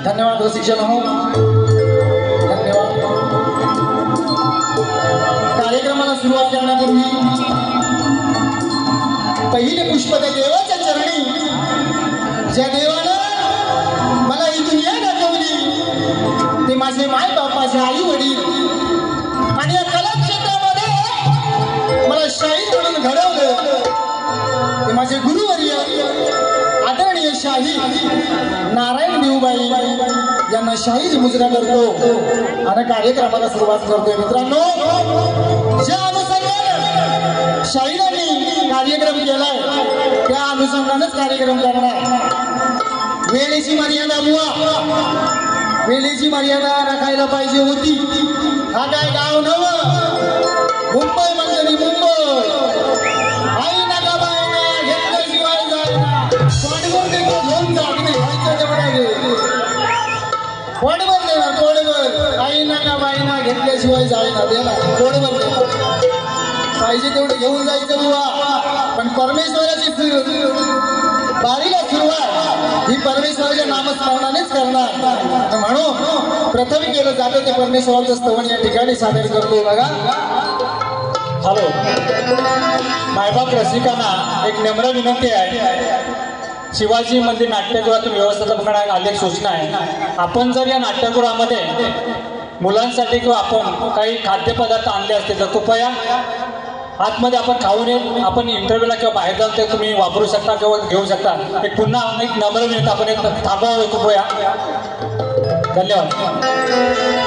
धन्यवाद शिक्षण हो, धन्यवाद। कार्यक्रमाला सुरुवात करण्यापूर्वी पहिले पुष्प त्या देवाच्या चरणी, ज्या देवानं मला ही दुनिया दाखवली, ते माझे माय बाप, माझे आई वडील, आणि या कलाक्षेत्रामध्ये मला शाहीर म्हणून घडवलं, ते माझे गुरुवर्य आदरणीय शाही नारायण देऊबाई यांना शाहीर मुजरा करतो आणि कार्यक्रमाला सुरुवात करतोय। मित्रांनो, ज्या अनुषंगाने शाहिरांनी कार्यक्रम केलाय त्या अनुषंगानेच कार्यक्रम करणार। वेळेची मर्यादा बुवा, वेळेची मर्यादा राखायला पाहिजे होती। हा काय गाव नवं, मुंबई म्हणजे मुंबई, आई नका बायना घेतल्याशिवाय जायना, पोटभर घेऊन जात नाही, व्हायचं तेवढा घे, पोटभर देणार, पोटभर, आई नका बायना घेतल्याशिवाय जायना, देणार पोटभर देणार, पाहिजे तेवढं घेऊन जायचं बुवा। पण परमेश्वराची बारीला सुरुवात ही परमेश्वराच्या नामस्मरणानेच करणार, म्हणून प्रथम केलं जातं ते परमेश्वराचं स्तवन या ठिकाणी सादर करतो। बघा, हॅलो मायबाप रसिकांना एक नम्र विनंती आहे, शिवाजी मंदिर नाट्यगृहातून व्यवस्थापनाला आलेख सूचना आहे, आपण जर या नाट्यगृहामध्ये मुलांसाठी किंवा आपण काही खाद्यपदार्थ आणले असतील तर कृपया आतमध्ये आपण खाऊन येत, आपण इंटरव्ह्यूला किंवा बाहेर जाऊन ते तुम्ही वापरू शकता किंवा घेऊ शकता। एक पुन्हा एक नम्र विनंती, आपण एक थांबावं कृपया, धन्यवाद।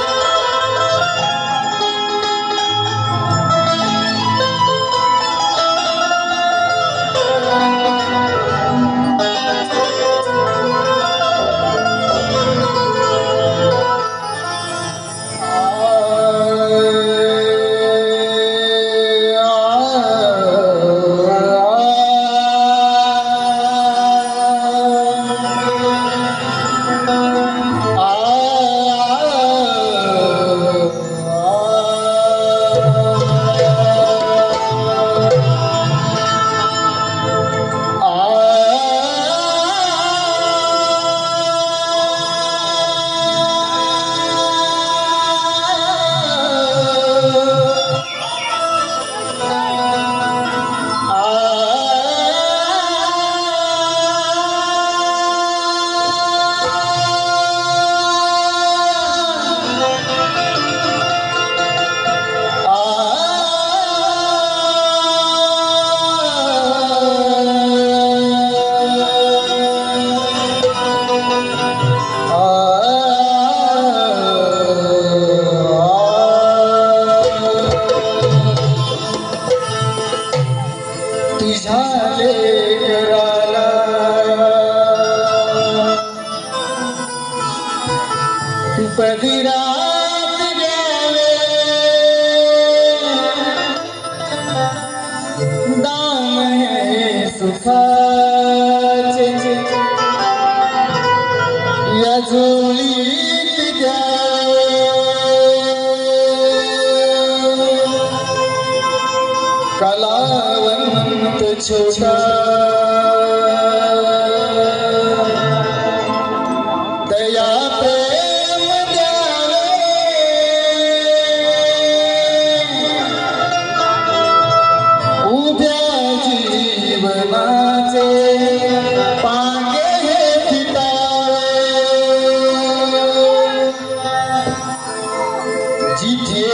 सुखाचे या झोळीत द्या कलावंत छोटा दया प्रेम द्यावे उभ्या जीवनाचे पांगे फिटावे जिथे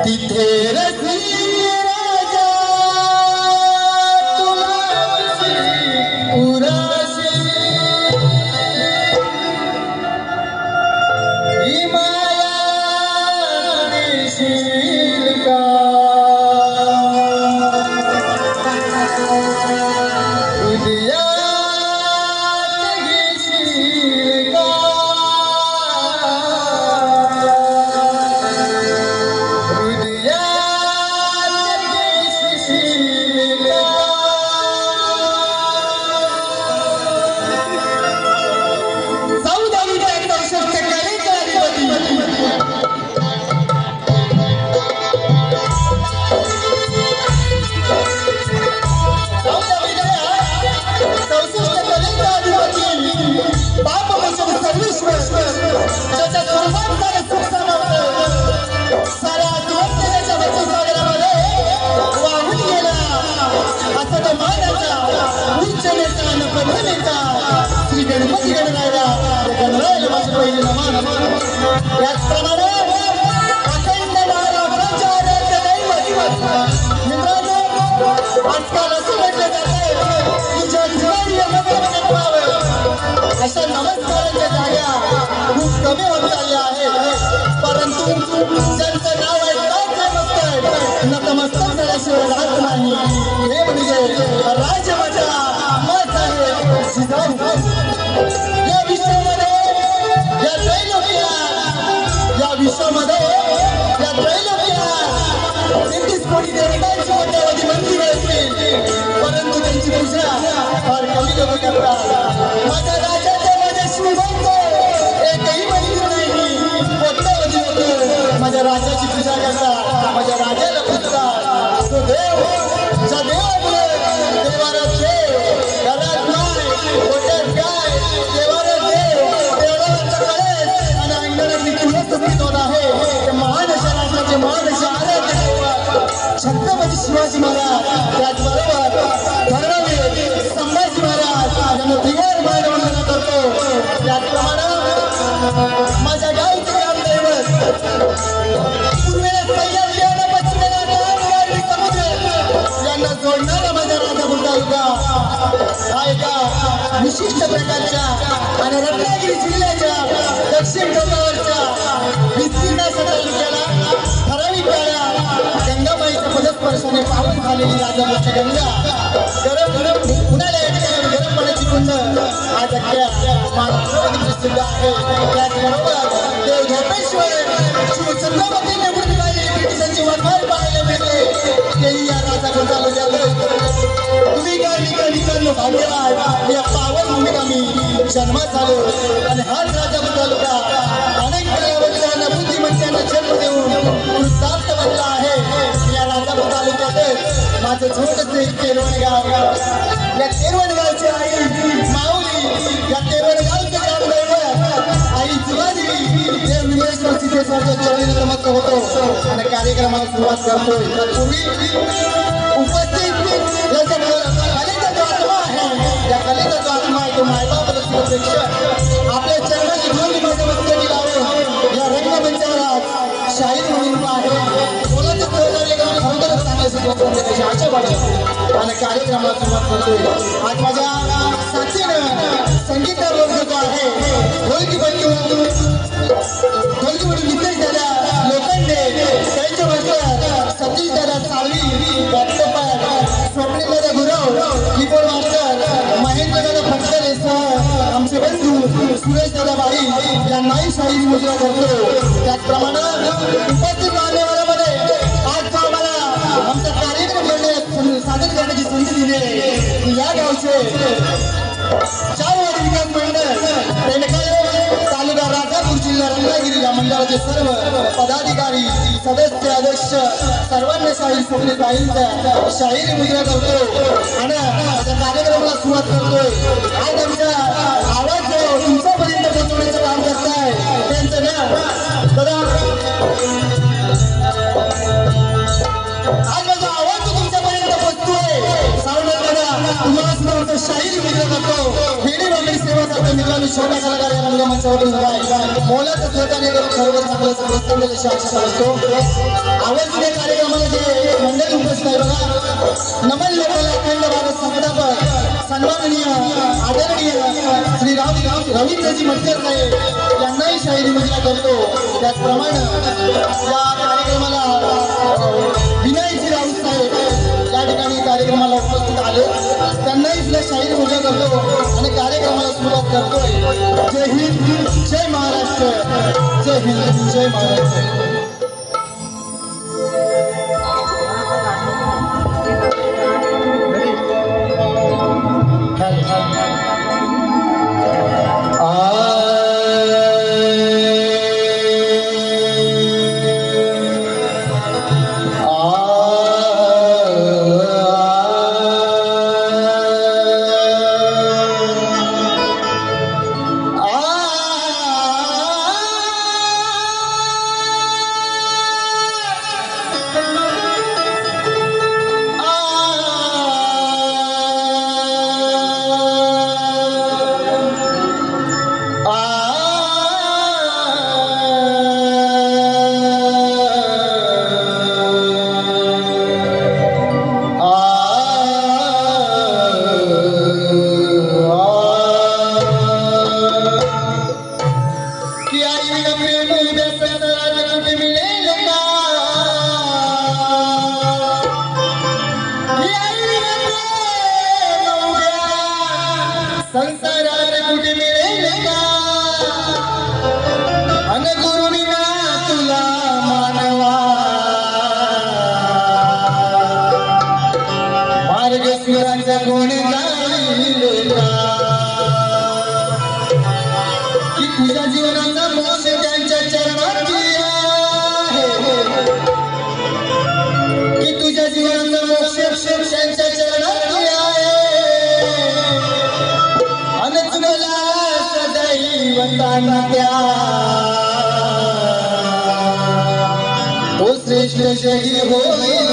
तिथे राजा तुलासी उराशी ही माया देशील का हृदयात घेशील का श्री गणपती गणराया गणरायाला माझे पहिले नमन त्याचप्रमाणे अखंड महाराष्ट्राच्या आराध्य दैवत मित्रांनो आजकाल असं म्हटलं जाते की जगभरात नमस्कार करावे अशा नमस्कारांच्या जागा खूप कमी होत चालल्या आहेत परंतु ज्यांचं नाव ऐकताच नमस्कार नतमस्तक झाल्याशिवाय राहत नाही हे म्हणजे राजमाता या विश्वामध्ये या त्रैलोक्यात 33 कोटी देवतांची कोट्यावधी मंदिरे असतील परंतु त्यांची पूजा फार कमी लोक करतात माझ्या राजाचे माझ्या श्रीमंत एकही मंदिर नाही कोट्यावधी लोक माझ्या राजाची पूजा करतात माझ्या राजाला पूजतात तो देव ज्या देवामुळे देवाला देव घरात नाही कोट्यात काय देवाला देव देवळाचा कळस आणि अंगणातली तुळस सुखीत होत आहे ते महान अशा राष्ट्राचे महान अशा आराध्य छत्रपती शिवाजी महाराज त्याचबरोबर धर्मवीर संभाजी महाराज यांना दिवार मानवंदना करतो त्याचप्रमाणे माझ्या गावचे ग्रामदैवत पूर्वेला सह्याद्री आणि पश्चिमेला अरबी समुद्र यांना जोडणारा माझ्या राजापूर तालुका हा एका विशिष्ट प्रकारच्या आणि रत्नागिरी जिल्ह्याच्या दक्षिण टोकावरच्या विस्तीर्ण तालुक्याला ठराविक काळा गंगाबाईच्या पदस्पर्शाने पावन झालेली राजापूरची गंगा गरम गरम उन्हाळ्या या ठिकाणी गरम पाण्याची कुंड आज अख्ख्या महाराष्ट्रामध्ये प्रसिद्ध आहे त्याचबरोबर देव झोपेश्वर श्री छत्रपती निवडून राहिलेली ब्रिटिशांची वनवार पाहायला मिळते तेही या राजापूर तालुक्यात तुम्ही काय ठिकाणी भाग्यवान या पावन भूमीत आम्ही जन्मात झालो आणि हाच राजापूर तालुका अनेक कलावंतांना बुद्धिमत्तांना जन्म देऊन वृत्तांत बनला आहे या राजापूर तालुक्यातच माझं छोटंसं एक तेरवण गाव या तेरवण गावची आई माऊली या तेरवण गावचे ग्रामदैवत आई जुवादेवी देव निमेश्वर सिद्धेश्वरच्या चरणी नतमस्तक होतो आणि कार्यक्रमाला सुरुवात करतोय तत्पूर्वी उपस्थित याच्या कलेचा जो आत्मा आहे या कलेचा जो आत्मा आहे तो मायबाप प्रेक्षक आपल्या चरणाची धूळ माझ्या मस्तकी लावून या रंगमंचावर आज शाहीर म्हणून आहे बोलायचं खरोखरच चांगले आशा वाटते आणि कार्यक्रमाला सुरुवात करतोय आज माझ्या साथीनं संगीतकार वर्ग जो आहे ढोलकी बंधू नितेश दादा लोखंडे त्यांच्या मास्टर सतीश दादा साळवी स्वप्नील दादा गुरव कीबोर्ड मास्टर महेंद्र दादा फटकरे सह आमचे बंधू सुरेश दादा बारी यांनाही शाहीर मुजरा करतो। त्याचप्रमाणे उपस्थित मान्यवरांमध्ये आज जो आम्हाला आमचा कार्यक्रम सादर करण्याची संधी दिली या गावचे 4 वाडी विकास मंडळ तालुका राजापूर जिल्हा रत्नागिरी या मंडळाचे सर्व पदाधिकारी सदस्य अध्यक्ष सर्वांना शाहीर स्वप्ने साहिलचा शाहीर मुद्रा करतो आणि त्या कार्यक्रमाला सुरुवात करतोय। आज आमचा आवाज तुमच्यापर्यंत पोहोचवण्याचं काम करताय त्यांचं नाव दादा आज माझा आवाज तुमच्यापर्यंत पोहोचतोय सावंत दादा तुम्हाला सुद्धा शाहीर मुद्रा करतो। खेडी बांगडी सेवा करतो मित्रांनो छोटा कलाकार या रंगमंचावर उभा आहे मोलाचं सहकार्य करून सर्व चांगलं समजतो अशी आशा करतो। आवाज दिल्या कार्यक्रमाला जे मंडळी उपस्थित आहे बघा नमन लोकांना अखंड भारत संकटापर सन्माननीय आदरणीय श्री रवींद्रजी मटकर साहेब यांनाही शाहिरी मुजरा करतो। त्याचप्रमाणे या कार्यक्रमाला विनायकजी राऊत साहेब या ठिकाणी कार्यक्रमाला उपस्थित आले त्यांनाही सुद्धा शाहिरी मुजरा करतो आणि कार्यक्रमाला सुरुवात करतोय। जय हिंद जय महाराष्ट्र जय हिंद जय महाराष्ट्र। तुझ्या जीवनाचा मोक्ष त्यांच्या चरणात आहे की तुझ्या जीवनाचा मोक्ष त्यांच्या चरणात आहे आणि तुला सदैवताना त्या ओ श्रेष्ठ शहीद होईल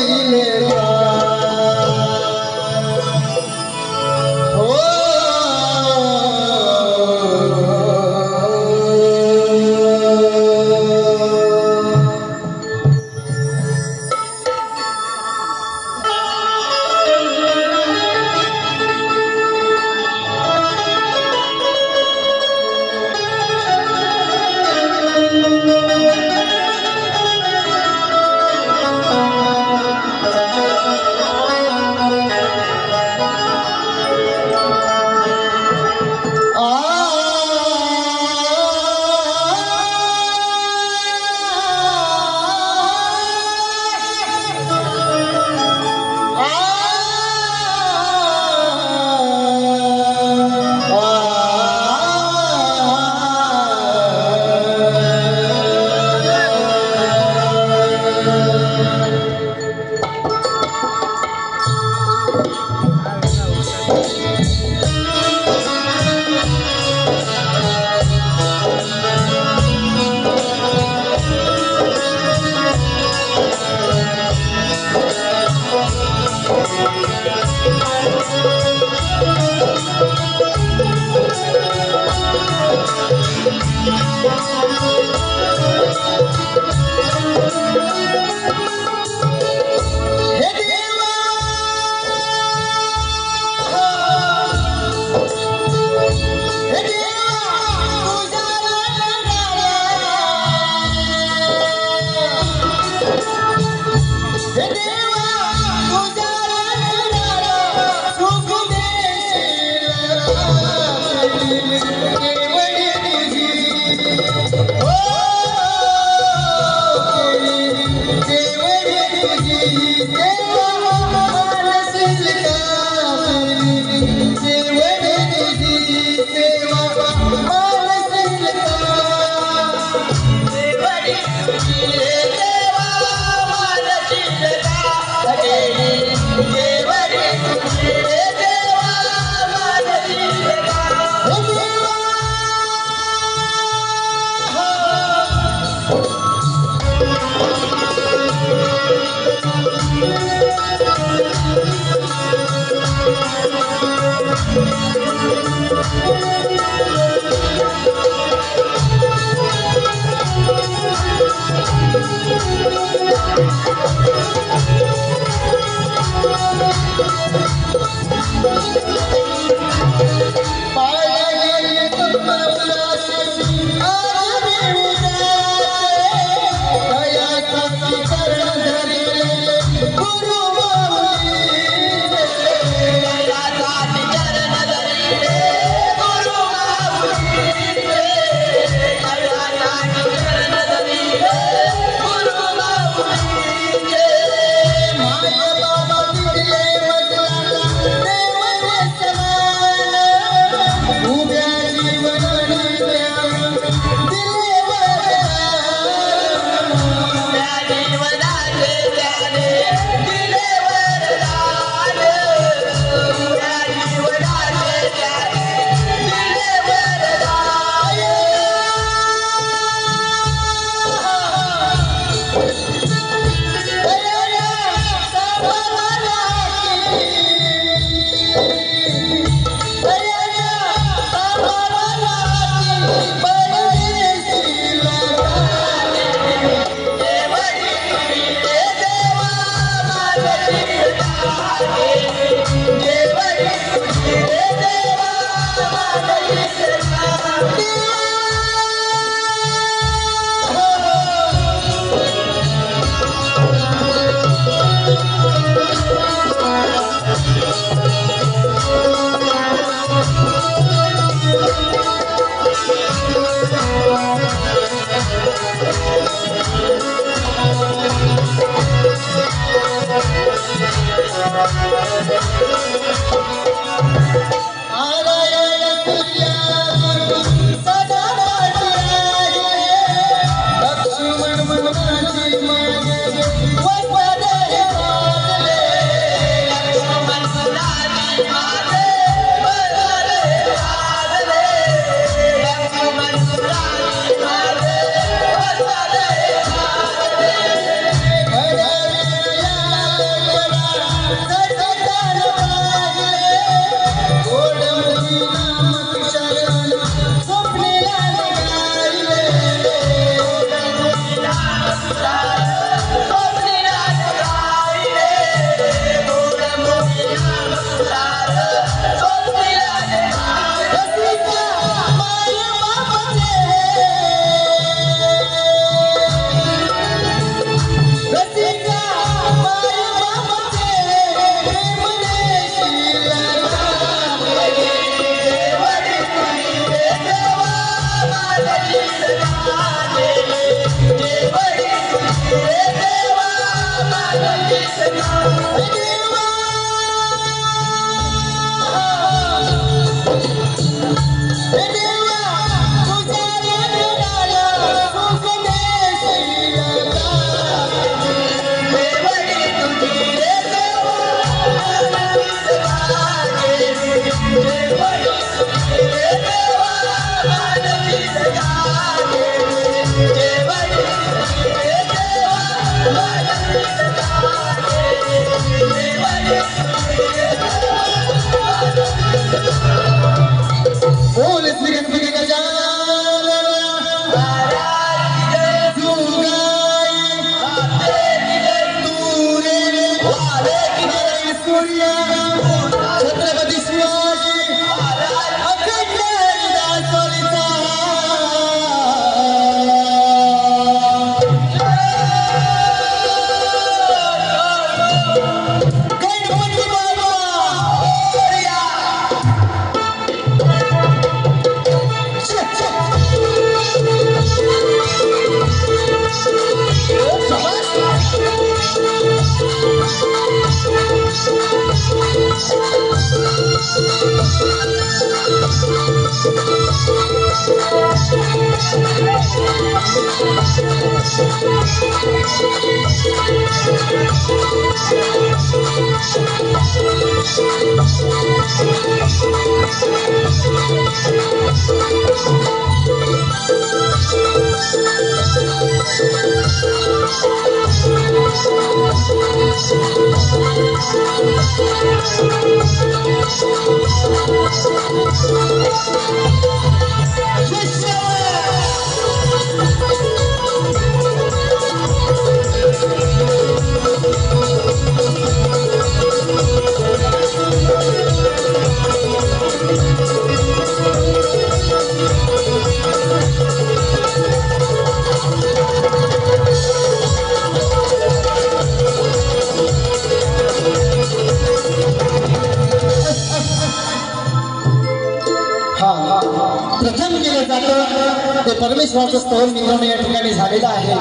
प्रथम केलं जातं ते परमेश्वराचं स्तवन मित्रांनो या ठिकाणी झालेलं आहे.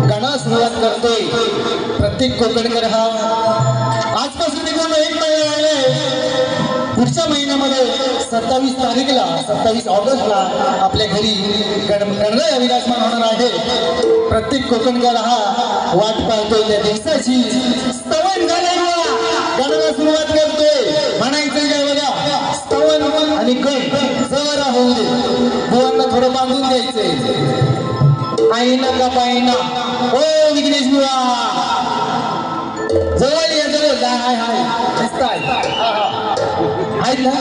गाणं सुरुवात करतोय प्रत्येक कोकणकर हा. आजपासून निघून एक महिना राहिलाय. पुढच्या महिन्यामध्ये 27 तारीखला 27 ऑगस्टला आपल्या घरी गणराया विराजमान होणार आहे. प्रत्येक कोकणकर हा वाट पाहतोय त्या दिवसाची. स्तवन गाण्याला सुरुवात करतोय. म्हणायचं काय बघा, स्तवन आणि गण जवळ होऊ दे. बुवांना थोडं बांधून द्यायचंय. आईना का पाहिना ओ विघ्नेश बुवा जवळ या जवळ. हाय हाय दिसताय आहेत ना.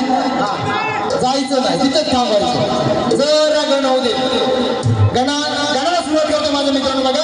जायचं नाही तिथंच थांबायचं. जरा गण होऊ दे. गणाला सुरुवात करतो माझ्या मित्रांनो बघा.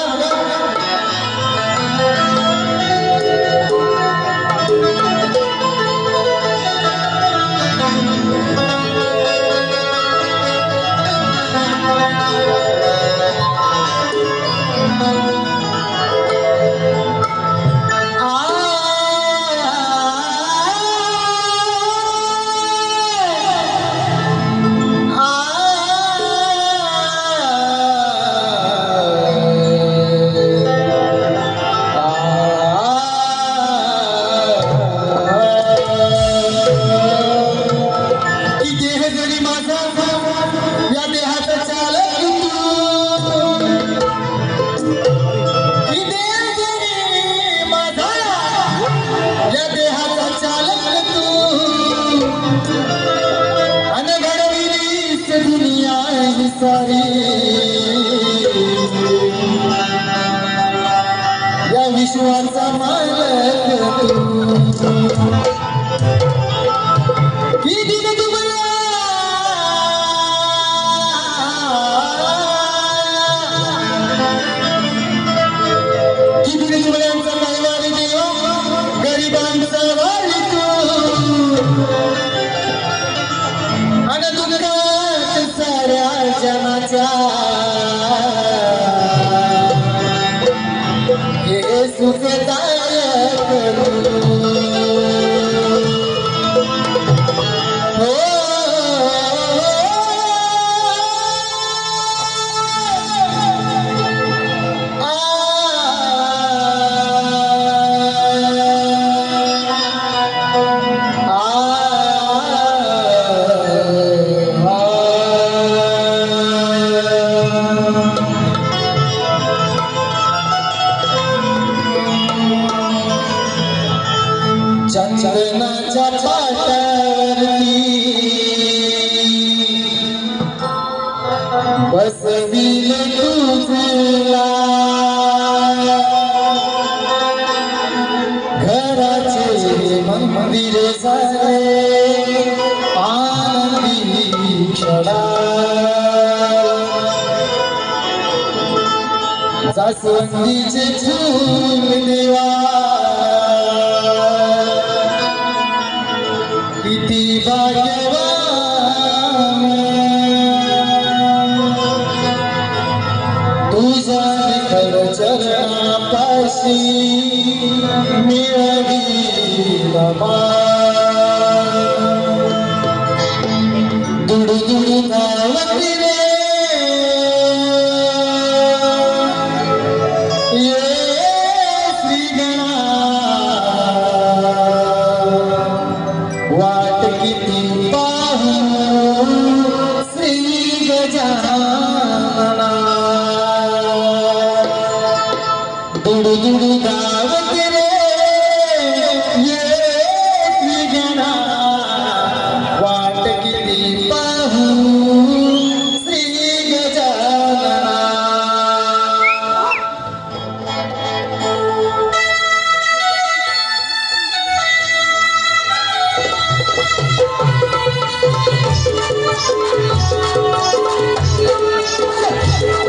या विश्वाचा मालक किती जुबल्यांचा परिवार देवा गरिबांचा वाली आणि दुःखात साऱ्या जनाच्या हे सुखदायक हो. चंदनाच्या पाटावरती बसविले तुझला घराचे मंदिर झाले आनंदी क्षणा. जास्वंदीचे फूल देवा किती भाग्यवान तुझा निखळ चरणापाशी मिळवी मान. दुडू दुडू धावती रे ये श्रीगणा वाट किती पाहू श्री गजानना. दुडू दुडू धावत रे ये श्रीगणा वाट किती पाहू श्री गजानना. Thank you.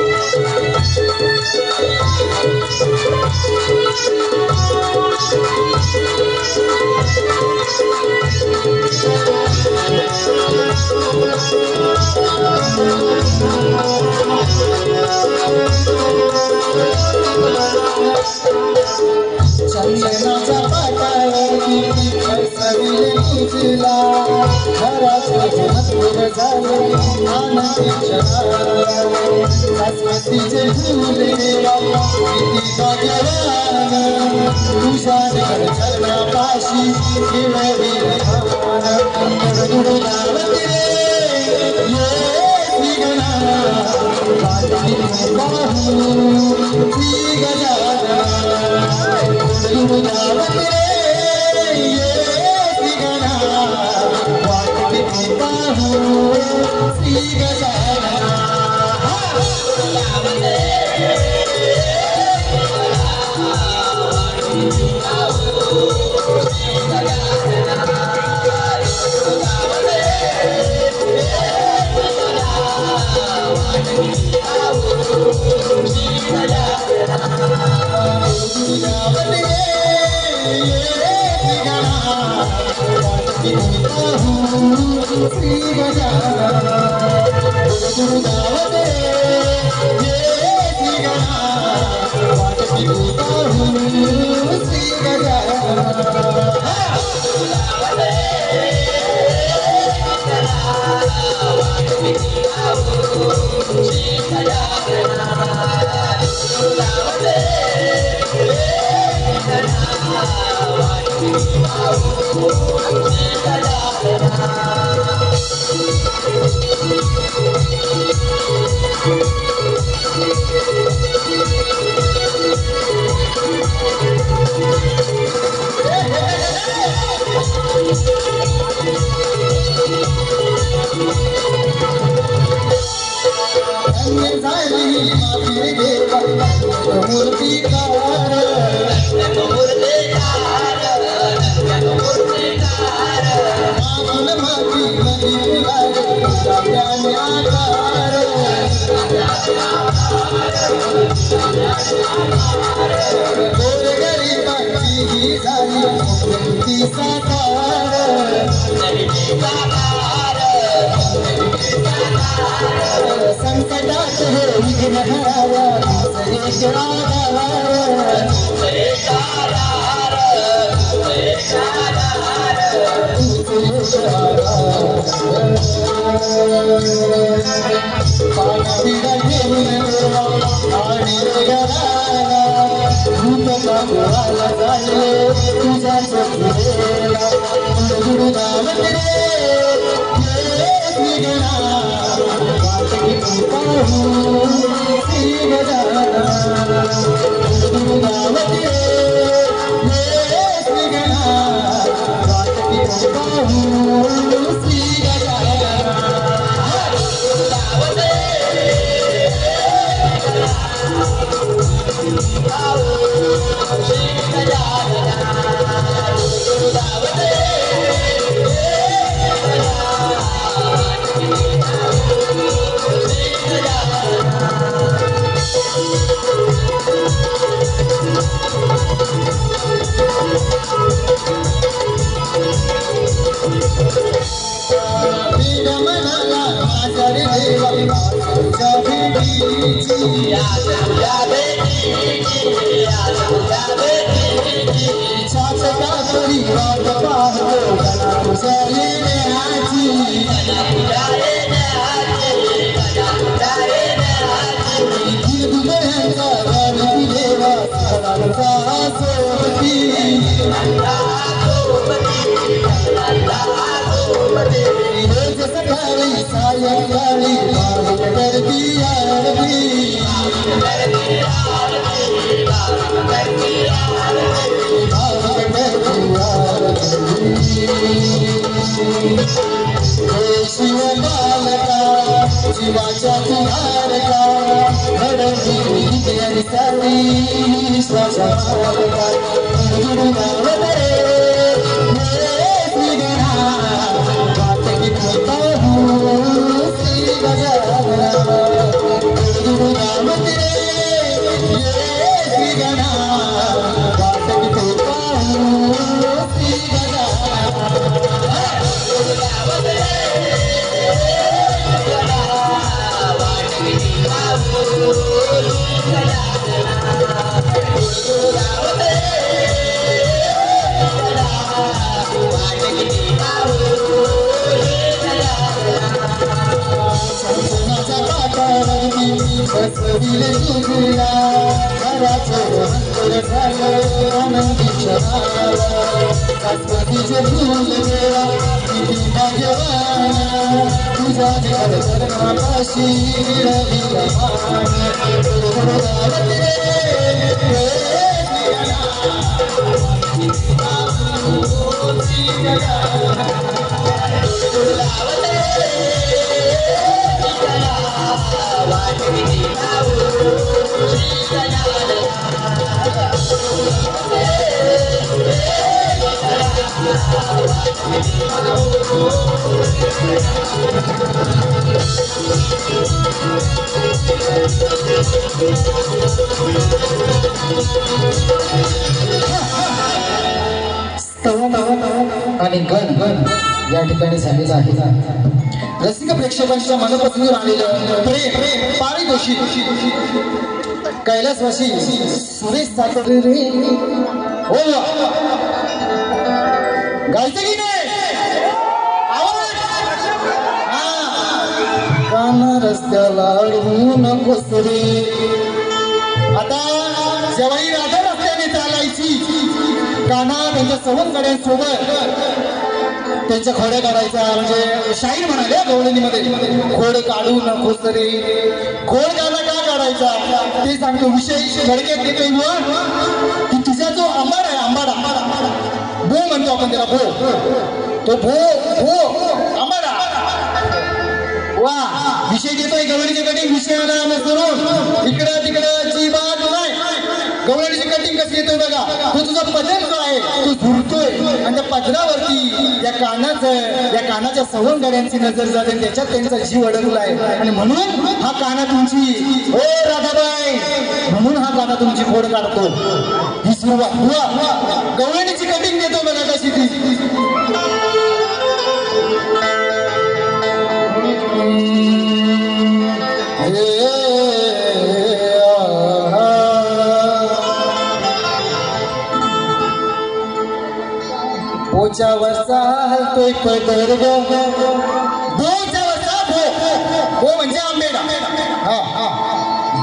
बसविले तुझला घराचं अंतर झालं आनंदी क्षणाला कासपतीचे फूल देवा किती भाग्यवान तुझा घर करणापाशी मिळविला आणि गण या ठिकाणी झालेला आहे. रसिक प्रेक्षकांच्या मनपसंत आलेलं प्रेम पारितोषिक कैलासवासी सुरेश सातरे रे हो गायचं की नाही काना रस्त्याला अडवू नकोस रे. आता जेव्हाही राधा रस्त्याने चालायची काना त्यांच्या सवंगड्यांसोबत त्यांच्या खोड्या काढायचा म्हणजे शाहीर म्हणाले गवळणीमध्ये खोड काढू नकोस रे. खोड का काढायचा ते सांगतो विषय धडक्यात देतो की तुझा जो आंबाडा आहे आंबाडा भो म्हणतो आपण त्याला भो तो भो आंबाडा वा विषय देतोय गवळणीची कटिंग विषयाला अनुसरून इकडं तिकडं जी बात नाही. गवळणीची कटिंग कशी येतोय बघा तो तुझा पदर जो आहे तो झुरतोय आणि त्या पदरावरती या कानाच्या सवंगड्यांची नजर जाते त्याच्यात त्यांचा जीव अडकलाय आणि म्हणून हा काना तुमची ओ राधाबाई म्हणून हा काना तुमची खोड काढतो. ही सुरुवात गवळणीची कटिंग देतो बघा कशी ती पोचावर चालतोय पदर ग पोचावर भो म्हणजे आंबेडा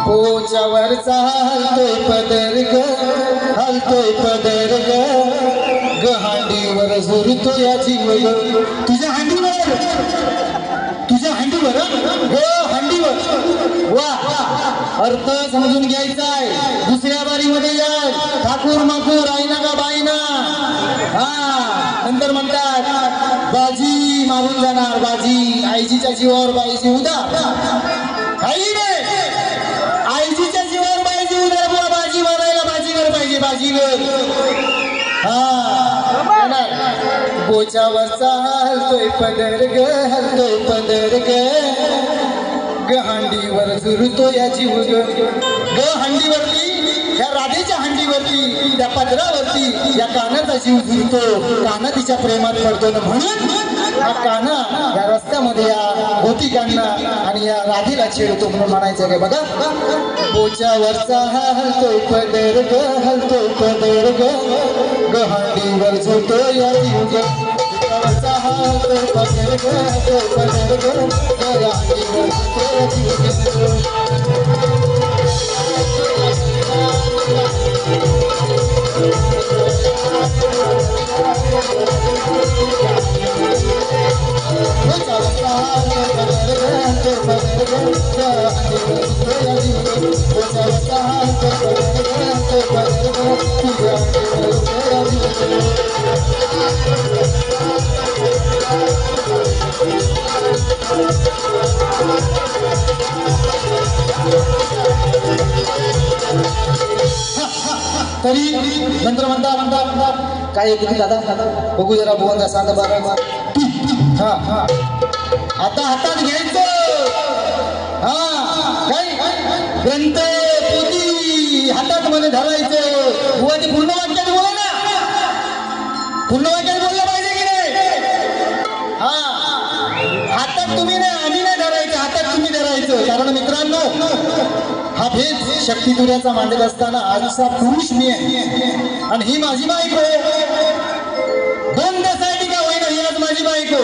पोचावर चालतोय पदर ग हलतोय पदर ग हांडीवर झुरतो या जीव ग तुझ्या हांडीवर हांडीवर वा अर्थ समजून घ्यायचाय. दुसऱ्या बारीमध्ये या ठाकूर माकूर आईना का बाईना नंतर म्हणतात बाजी मारून जाणार बाजी आईजीच्या जीवावर बाईजी उदार आईजीच्या जीवावर बाईजी उदार बुवा बाजी मारायला बाजीगर पाहिजे बाजीगर बोचावरचा हलतोय पदर ग हलतोय पदर ग हांडीवर झुरतो या जीव ग हांडीवरती या राधेच्या हांडीवरती त्या पदरावरती या कानाचा जीव झुरतो काना तिच्या प्रेमात पडतो ना म्हणून हा काना या रस्त्यामध्ये या गोतिकांना आणि या राधेला छेडतो म्हणून म्हणायचं काय बघा बोचावरचा हलतोय पदर ग हलतोय पदर ग हांडीवर झुरतो या जीव ग हलतोय पदर ग हलतोय पदर ग हांडीवर झुरतो या जीव तरी नंतर म्हणता काय किती दादा बघू जरा बोलता सांगा बारा आता हातात घ्यायचं काय ग्रंथ पोथी हातात मध्ये धरायचं बुवा ते पूर्ण वाक्यात बोला ना पूर्ण वाक्यात बोललं पाहिजे की नाही हातात तुम्ही नाही आम्ही नाही धरायचं हातात तुम्ही धरायचं कारण मित्रांनो हा भेद शक्ती तुऱ्याचा मांडत असताना आजचा पुरुष मी आहे आणि ही माझी बायको दोन दिवसासाठी का होईना ही आज माझी बायको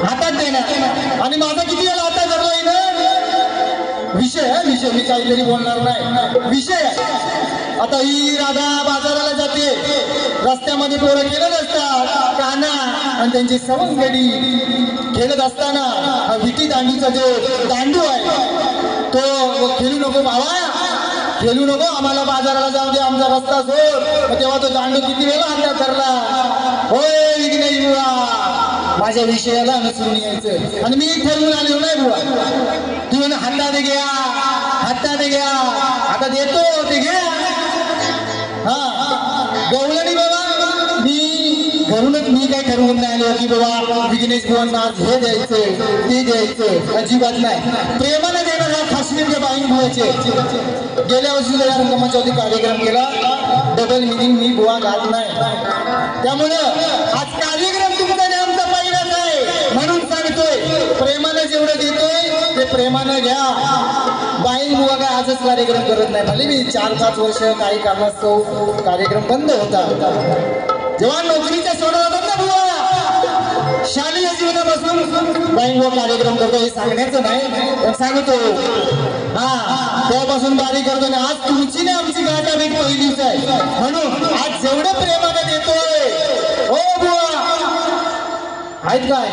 हातात देणार आणि माझा किती वेळा हातात धरलाय ना विषय विषय मी काहीतरी बोलणार नाही. विषय आता ही राधा बाजाराला जाते, रस्त्यामध्ये पोरं खेळत असतात काना आणि त्यांची सवंगडी खेळत असताना हा विटी दांडूचा जो दांडू आहे तो खेळू नको भावा, खेळू नको, आम्हाला बाजाराला जाऊ दे, आमचा रस्ता सोड. तेव्हा तो दांडू किती वेळा हातात धरला, होय विघ्नेश बुवा माझ्या विषयाला नसून यायचं आणि मी ठरवून आलेलो नाही बुवा. तुम्ही हातात घ्या, हातात घ्या, हातात येतो ते घ्या. हा गवळणी बाबा, मी घरूनच मी काही ठरवून नाही आलो की बाबा विघ्नेश बुवांना आज हे द्यायचं ते द्यायचं, अजिबात नाही. प्रेमाने देणार हा काश्मीरच्या बाईन बुवाचे. गेल्या वर्षी या रंगमंचावरती कार्यक्रम केला, डबल मिनिंग मी बुवा घात नाही. त्यामुळं आज कार्यक्रम तुमचा आमचा पहिलाच आहे म्हणून सांगतोय, प्रेमाने जेवढं देतोय ते प्रेमाने घ्या. बाईन बुवा काय आजच कार्यक्रम करत नाही, भले मी 4-5 वर्ष काही कारणास्तव कार्यक्रम बंद होता. जेव्हा नोकरीच्या सोडत होतात ना बुवा, शालेय जीवनापासून बाईन बुवा कार्यक्रम करतो हे सांगण्याचं नाही, पण सांगतो. हा तेव्हापासून बारी करतो आणि आज तुमची ना आमची गाठाभेट पहिलीच आहे. म्हणून आज जेवढं प्रेमाने देतोय, हो बुवा आहेत काय,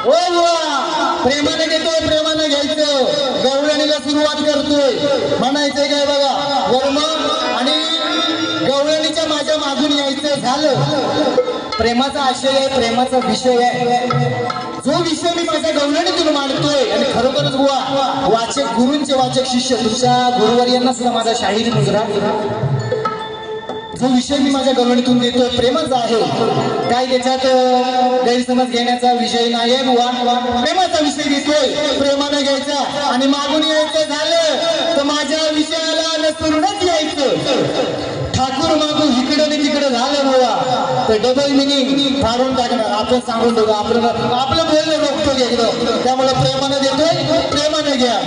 हो बुवा प्रेमाने देतोय, प्रेमाने घ्यायचं. गवळणीला सुरुवात करतोय, म्हणायचंय काय बघा, वर्म आणि गवळणीच्या माझ्या मागून यायचं झालं. प्रेमाचा आशय आहे, प्रेमाचा विषय आहे. जो विषय मी माझ्या गवळणीतून मांडतोय आणि खरोखरच बुवा वाचक गुरूंचे वाचक शिष्य तुमच्या गुरुवर्यांना सुद्धा माझा शाहीर मुजरा, जो विषय मी माझ्या गवळणीतून देतोय प्रेमाचा आहे. काय त्याच्यात गैरसमज घेण्याचा विषय नाही आहे बुवा. प्रेमाचा विषय देतोय, प्रेमाने घ्यायचा आणि मागून यायचं झालं तर माझ्या विषयाला नसूनच यायचं. ठाकूर मागू इकडं आणि तिकडं झालं बुवा तर डबल मिनिंग फाडून टाकणार. आपण सांगून बघा, आपलं बोलणं रोखतो एकदम. त्यामुळे प्रेमाने देतोय, प्रेमाने घ्या.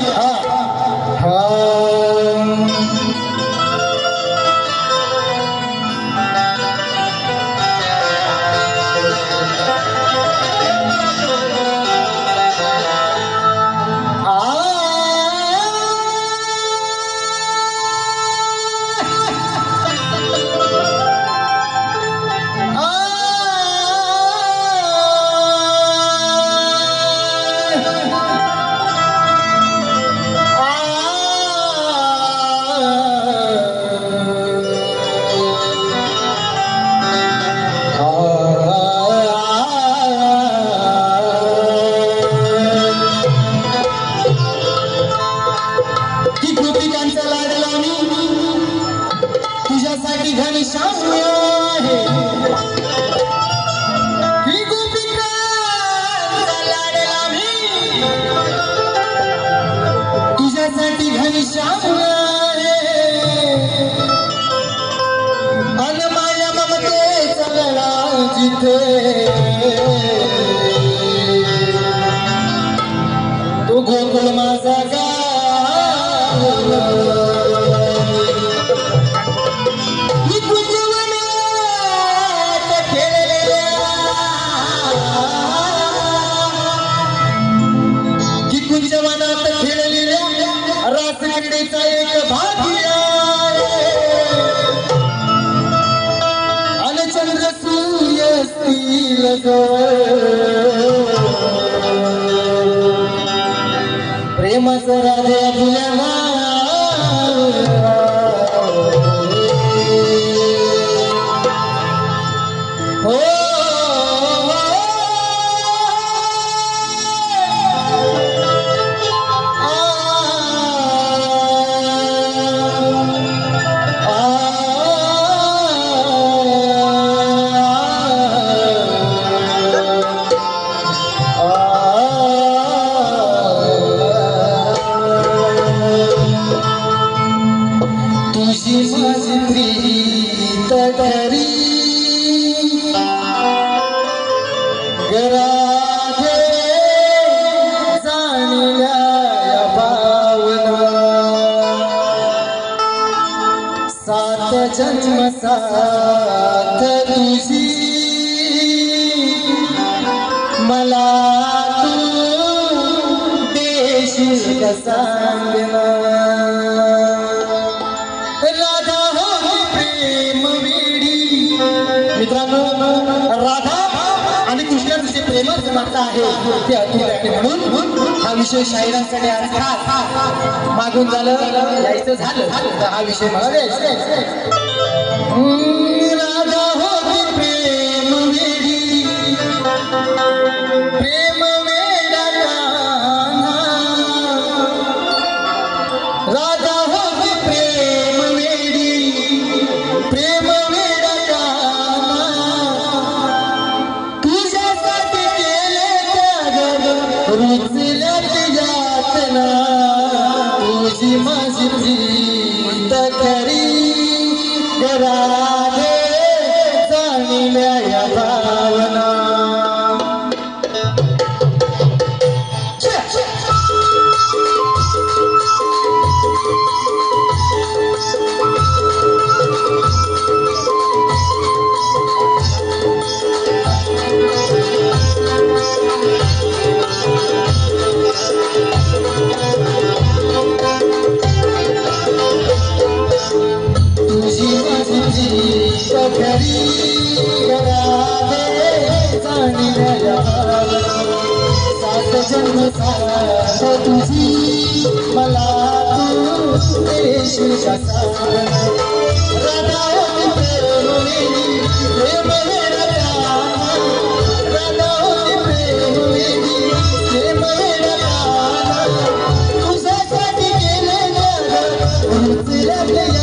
तो गोकुळ माझा कुंज वनात खेळलेल्या रासक्रीडेचा एक भाग्य आणि चंद्र सूर्य असतील प्रेमाचं राधे आपल्याला हो. जन्म साथ तुझी मला तू तुला सांगना राधा हो प्रेम वेडी. मित्रांनो राधा आणि कृष्णाचं जे प्रेमाचं नातं आहे ते अतुट आहे म्हणून हा विषय शाहिरांसाठी आज खास मागून झालं यायचं झालं तर हा विषय मला द्यायचा. राधा हो प्रेम वेडी प्रेम वेडा कान्हा. राधा हो प्रेम वेडी प्रेम वेडा कान्हा. तुझ्यासाठी केले त्याग रुचल्यात यातना. तुझी माझी प्रीत करी राधे जाणील्या या भावना. जन्म साथ तुझी मला तू देशील राधा होती प्रेम वेडी प्रेम वेडा कान्हा. राधा होती प्रेम वेडी प्रेम वेडा कान्हा. तुझ्यासाठी केले रुचल्यात यातना.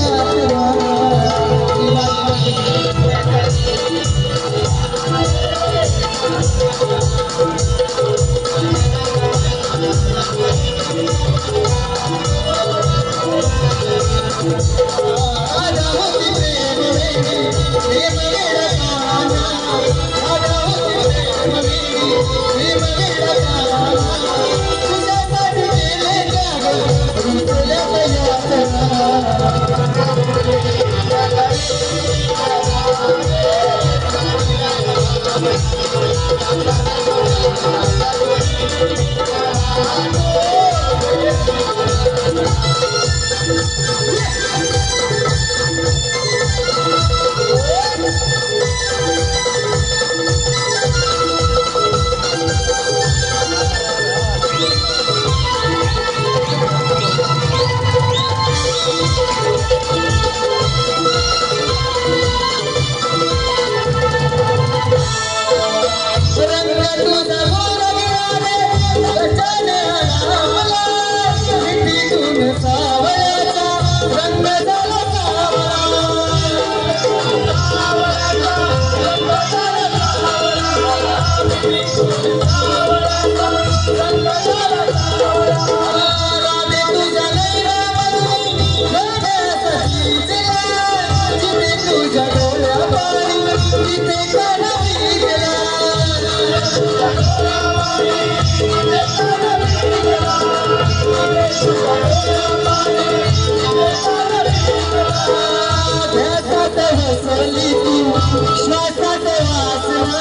श्वासात वासना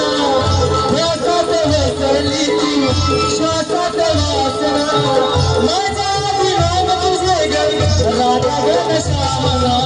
ध्यासात वसली तू श्वासात वासना. माझा विराम तुझे ग राधा घन श्यामला.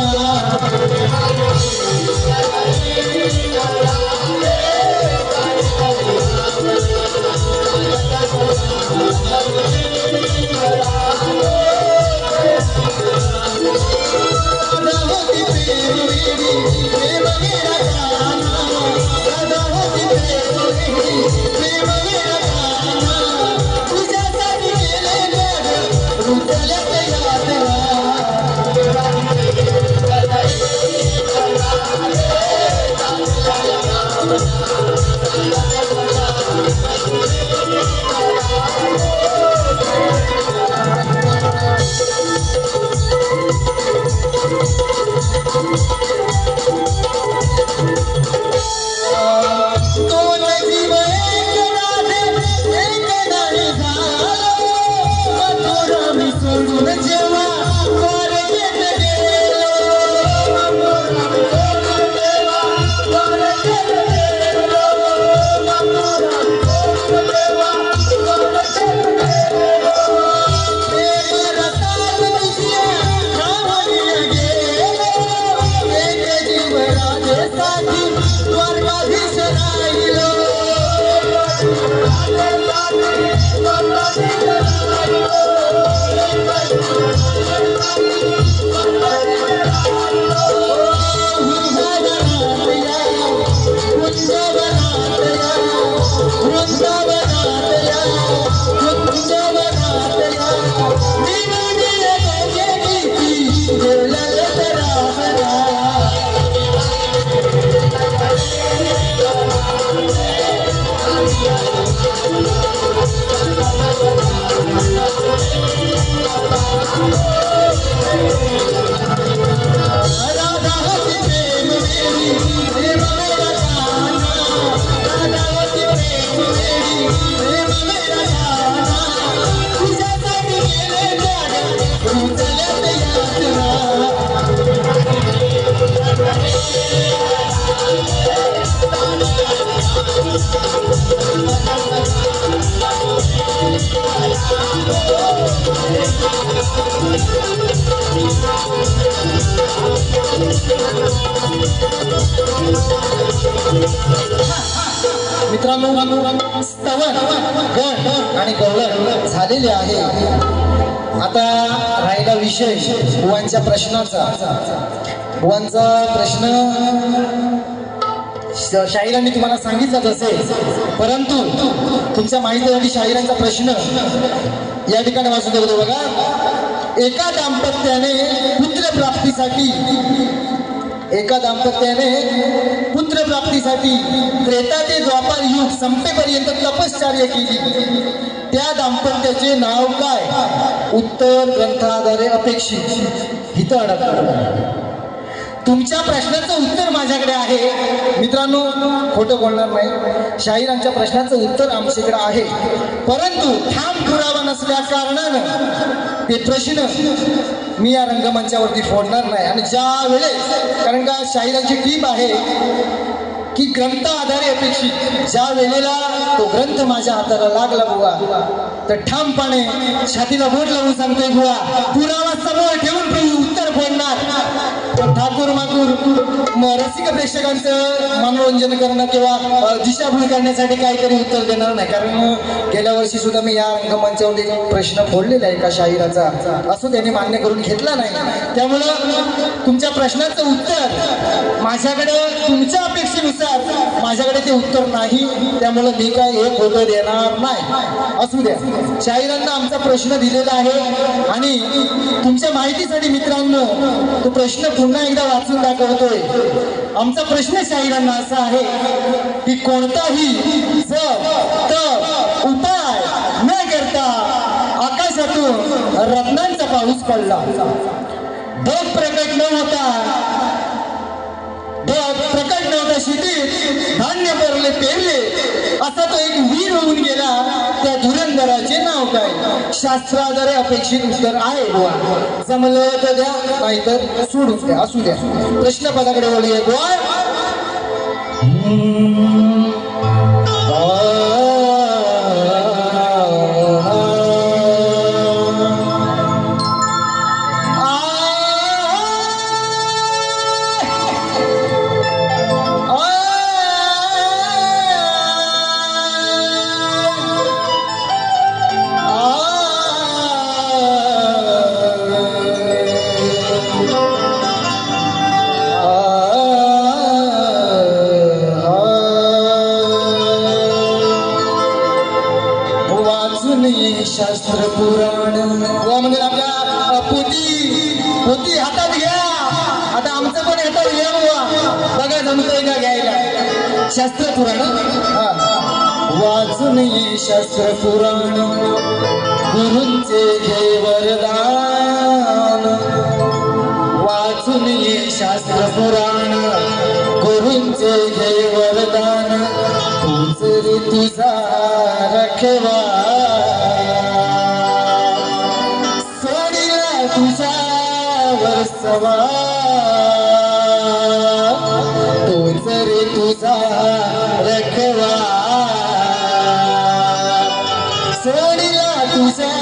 मित्रांनो स्तवन गण आणि गवळण झालेले आहे। आता राहिला विषय बुवांच्या प्रश्नाचा। बुवांचा प्रश्न शाहिरांनी तुम्हाला सांगितलं असेल, परंतु तुमच्या माहितीसाठी शाहिरांचा प्रश्न या ठिकाणी वाचून देतो बघा। एका दाम्पत्याने पुत्रप्राप्तीसाठी त्रेता ते द्वापार युग संपेपर्यंत तपश्चर्या केली, त्या दाम्पत्याचे नाव काय? उत्तर ग्रंथाद्वारे अपेक्षित। हित अडकलं। तुमच्या प्रश्नाचं उत्तर माझ्याकडे आहे मित्रांनो, खोटं बोलणार नाही। शाहिरांच्या प्रश्नाचं उत्तर आमच्याकडे आहे, परंतु ठाम पुरावा नसल्या कारणानं ते प्रश्न मी या रंगमंचावरती फोडणार नाही। आणि ज्या वेळेस, कारण का शाहिरांची टीप आहे की ग्रंथ आधारे अपेक्षित, ज्या वेळेला तो ग्रंथ माझ्या हाताला लागला बुवा, तर ठामपणे छातीला बोट लावून सांगतोय बुवा, पुरावा समोर ठेवून उत्तर फोडणार। ठाकूर माकूर रसिक प्रेक्षकांचं मनोरंजन करणं किंवा दिशाभूल करण्यासाठी काहीतरी उत्तर देणार नाही, कारण गेल्या वर्षी सुद्धा मी या रंगमंचावर एक प्रश्न फोडलेला आहे एका शाहिराचा, असं त्यांनी मान्य करून घेतला नाही। त्यामुळं तुमच्या प्रश्नाचं उत्तर माझ्याकडे तुमच्या अपेक्षेनुसार माझ्याकडे ते उत्तर नाही, त्यामुळं मी काय हे खोटं देणार नाही। असू द्या, शाहिरांना आमचा प्रश्न दिलेला आहे आणि तुमच्या माहितीसाठी मित्रांनो तो प्रश्न पुन्हा एकदा वाचून दाखवतोय। आमचा प्रश्न शाहिरांना असा आहे की कोणताही जप तप उपाय न करता आकाशातून रत्नांचा पाऊस पडला, ढग प्रकट न होता शेतीत धान्य पेरले, असा तो एक वीर होऊन गेला, त्या धुरंधराचे नाव काय? शास्त्राद्वारे अपेक्षित उत्तर आहे बुवा, जमलं तर द्या, नाहीतर सोडून द्या। असू द्या, प्रश्न पदाकडे वळूया बुवा। शास्त्र पुराण म्हणजे आपल्या पोती हातात घ्या, आता आमचं पण हातात घ्या बुवा, बघा जमतंय का घ्यायला शास्त्र पुराण। वाचून ये शास्त्र पुराण, गुरूंचे घे वरदान। वाचून ये शास्त्र पुराण, गुरूंचे घे वरदान। तूच रे तुझा रखवा, तोच रे तुझा रखवा, सोडीला तुझा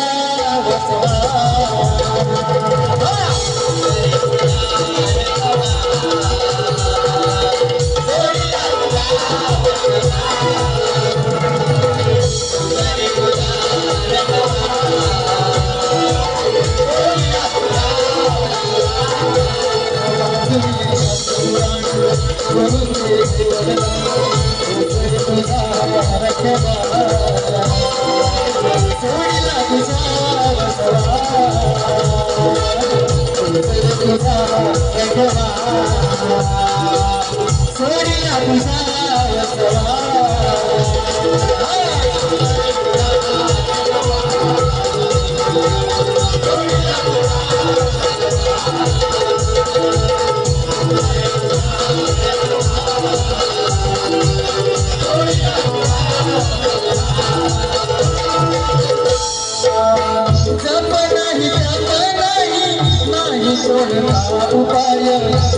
उपाय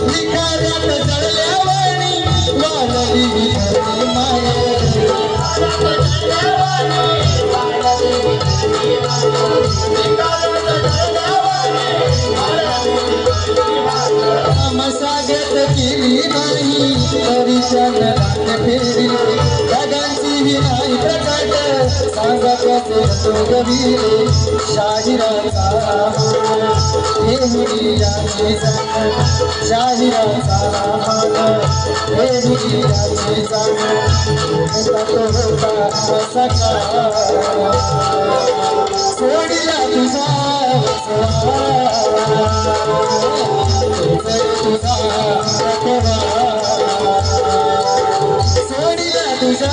निखाऱ्यात जळल्यावाणी वाळली माया, मशागत केली नाही तरी चंद्रात फेरी, ढगांची सांगा कसे तो गवीरे शाहिराचा हे मुलीयाचे जाण शाहिराचा हे मुलीयाचे जाण होता सकाळ सोडिला तुझा तुझा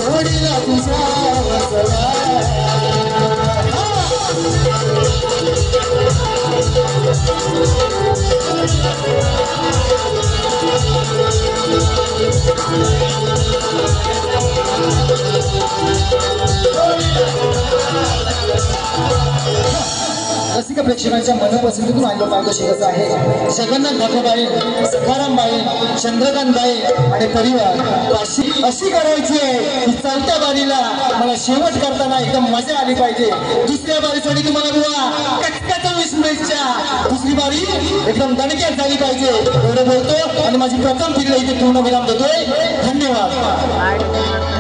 सोडिला तुझा रसिक प्रेक्षकांच्या मनपसंतीतून आलेलं मार्गदर्शकाचं आहे जगन्नाथ ठाकूरबाई सखारामबाई चंद्रकांतबाई आणि परिवार अशी करायची आहे की चौथ्या बारीला मला शेवट करताना एकदम मजा आली पाहिजे दुसऱ्या बारीसाठी तुम्हाला बुवा कटकट 20 मिनिटच्या दुसरी बारी एकदम दणक्यात झाली पाहिजे एवढं बोलतो आणि माझी प्रथम पिढीला इथे पूर्ण विराम देतोय धन्यवाद